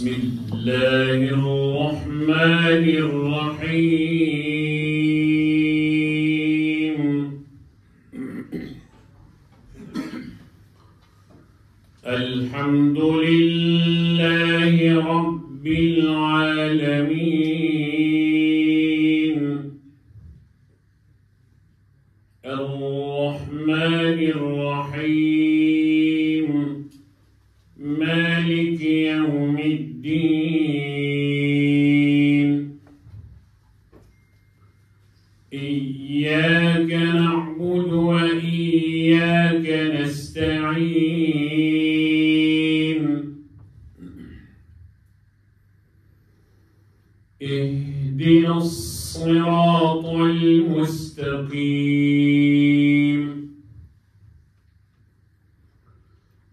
بسم الله الرحمن الرحيم الحمد لله رب العالمين الرحمن الرحيم مالك يوم الدين إياك نعبد وإياك نستعين اهدنا الصراط المستقيم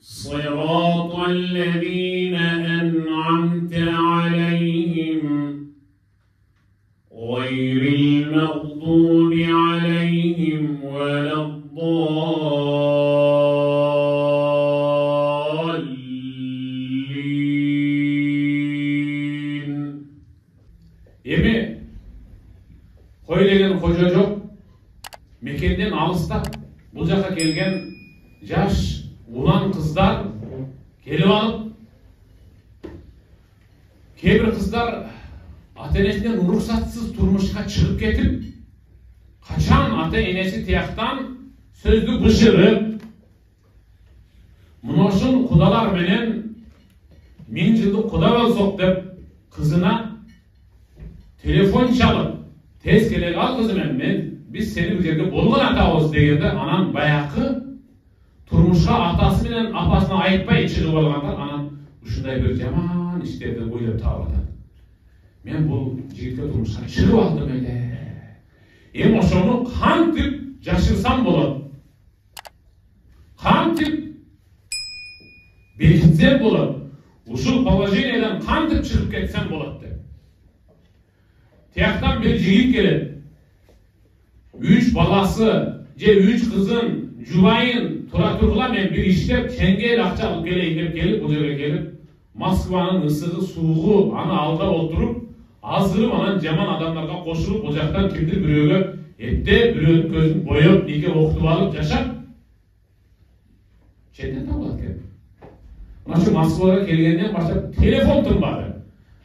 صراط الذين أنعمت عليهم غير المغضوب عليهم ولا الضالين. Emi koy degen koca жоқ, mekenden алыста бұл жаққа келген жаш улан қыздар келіп алып, кейбір қыздар ата-енесінен рұқсатсыз тұрмышқа шығып кетіп, қашан ата-енесі тияқтан сөзді бұшырып, мұношын құдалар менен мен жылды құда болсоқ деп қызына телефон шалып, тез келе қал қызым, біз сені бұл жерге болған атабыз дегенде, анан баяқы тұрмышқа атасы менен апасына айтпай шығып алғандар, анан ушундай бір жаман іштерді ойлап тауып атады. Мен бұл жігітке тұрмышқа шығып алдым эле. Ошону кантип жашырсам болот? Кантип бекитсем болот? Ушул положениядан кантип чыгып кетсем болот деп. Тияктан бир жигит келет. 3 баласы же 3 кызын, жубайын тура тургула, мен бир иштеп чеңгел акча алып келейин деп келип, бул жерге келип, Москванын ысыгы, суугу аны алда отуруп, азгырып, анан жаман адамдарга кошулуп, бул жактан кимдир бирөөгө эптеп, бирөөнүн көзүн боеп, нике окутуп алып жашап, четтен табылат экен. Мына ушу Москвага келгенден баштап телефон тынбады.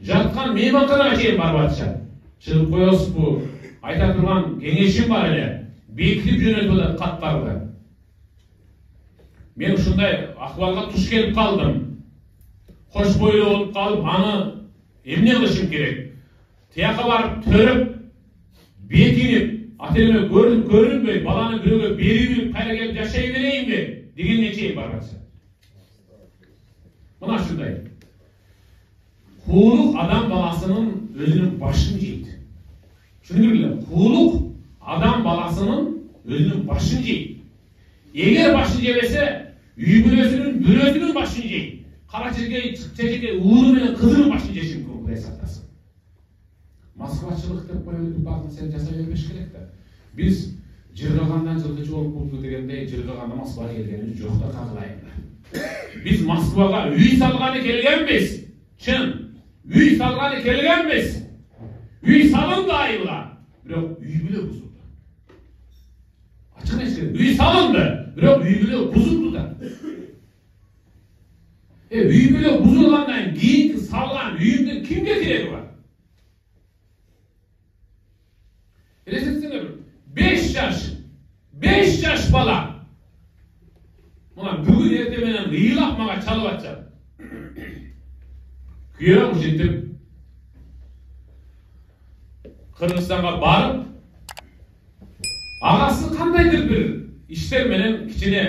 Жаткан мейманканага чейин барып атышат. Чыгып коесузбу? Айта турган кеңешим бар эле. Бекитип жөнөтүп атат каттарды. Мен ушундай акыбалга туш келип калдым. Кош бойлуу болуп калып, аны эмне кылышым керек? Тияка барып төрөп, бекинип, ата-энеме көрүнбөй, баланы бирөөгө берип, кайра келип жашай берейинби дегенге чейин барып атышат. Мына ушундай. Куулук адам баласынын өзүнүн башын жейт. Шуну куулук адам баласынын өзүнүн башын жейт. Эгер башын жебесе, үй бүлөсүнүн башын жейт. Кара чечеке ууру менен кызынын башын жеши мүмкүн, Кудай сактасын. Москвачылык деп коюп багын сен жасай бербеш керек да. Биз жыргагандан жылкычы болуп калды дегендей, жыргаганда Москвага келгенибиз жок да, кагылайындар. Биз Москвага үй салганы келгенбиз. Чын, үй салганы келгенбиз. Үй салынды айылга, бирок үй бүлө бузулду. Ачык эшик, үй салынды, бирок үй бүлө бузулду да. Үй бүлө бузулгандан кийинки салган үйүмдүн кимге кереги бар? Элестетсеңер, 5 жаш бала. Мына бүгүн эртең менен ыйлап мага чалып атышат. Күйөө ушинтип Кыргызстанга барып, агасы кандайдыр бир иштер менен кичине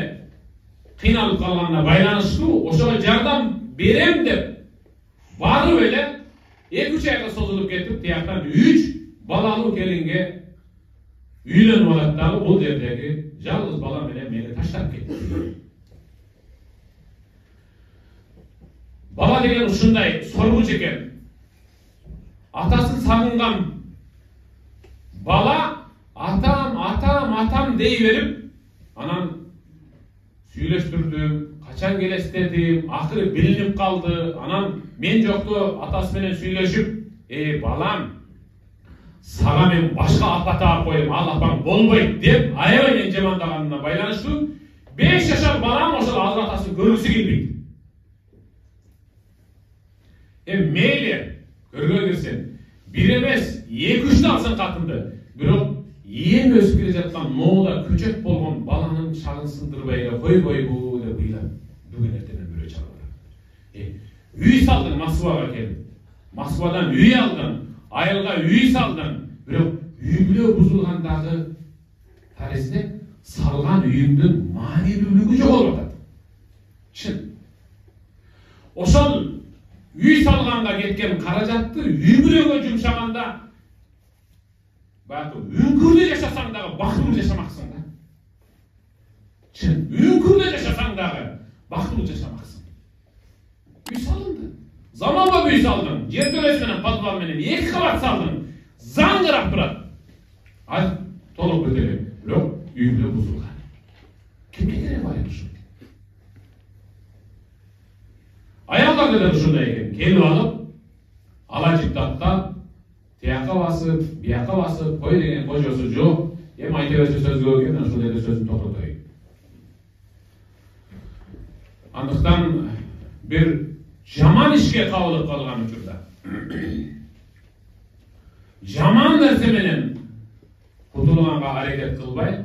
кыйналып калганына байланыштуу, ошого жардам берем деп барып эле 2-3 айга созулуп кетип, тияктан 3 балалуу келинге үйлөнүп алат дагы, бул жердеги жалгыз бала менен мени таштап кетти. Бала деген ушундай соргуч экен. Атасын сагынган бала атам дей берип, анан сүйлөштүрдү, качан келесиз дедим, акыры билинип калды. Анан мен жокту атасы менен сүйлөшүп, балам, сага мен башка апа таап коем, ал апаң болбойт деп аябай мен жамандаганына байланыштуу 5 жашар балам ошол азыр атасын көргүсү келбейт. Мейли көргө кирсин, бир эмес 2-3 алсын катынды, бирок эң өсүп келе жаткан ноуда көчөт болгон баланын шагын сындырбай эле койбойбу деп ыйлап бүгүн эртеден бирөө чалып. Үй салдың Москвага келип, Москвадан үй алдың, айылга үй салдың, бирок үй бүлө бузулгандагы тарезде салган үйүңдүн маанилүүлүгү жоголуп атат. Чын. Ошол үй салганга кеткен каражатты үй бүлөгө жумшаганда баягы үңкүрдө жашасаң дагы бактылуу жашамаксың да. Чын, үңкүрдө жашасаң дагы бактылуу жашамаксың. Үй салынды. Заманбап үй салдың, жертөлөсү менен подвал менен 2 кабат салдың. Заңгырап турат. Ал толук өтөлөй, бирок үй бүлө бузулган. Кимге керек бар ушу? Аялдар да ушундай экен. Келип алып, ала жиптаттап, тияка басып, бияка басып, кой деген кожосу жок. Эми айта берсе сөзгө келген, ошондой эле сөзүн токтотоюн. Андыктан бир жаман ишке кабылып калган учурда, жаман нерсе менен кутулганга аракет кылбай,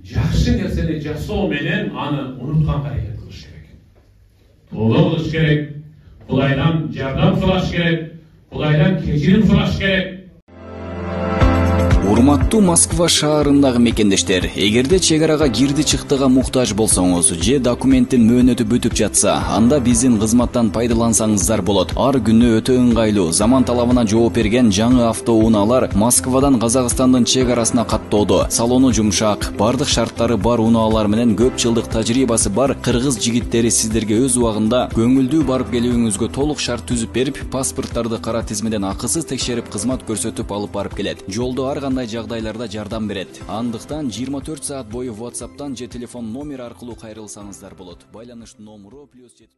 жакшы нерсени жасоо менен аны унутканга аракет кылыш керек. Тоолоо кылыш керек, Кудайдан жардам сураш керек, Кудайдан кечирим сураш керек. Урматтуу Москва шаарындагы мекендештер, эгерде чек арага кирди чыктыга муктаж болсоңуз же документтин мөөнөтү бүтүп жатса, анда биздин кызматтан пайдалансаңыздар болот. Ар күнү өтө ыңгайлуу, заман талабына жооп берген жаңы автоунaalар Москвадан Казакстандын чек арасына каттоодо. Салону жумшак, бардык шарттары бар унаалар менен көп жылдык тажрыйбасы бар кыргыз жигиттери сиздерге өз убагында көңүлдүү барып келүүңүзгө толук шарт түзүп берип, паспорттарды кара тизмеден акысыз текшерип кызмат көрсөтүп алып барып келет. Жолдо ар кандай жагдайларда жардам берет. Андыктан 24 саат бою WhatsApp'тан же телефон номер аркылуу кайрылсаңыздар болот. Байланыш номеру +7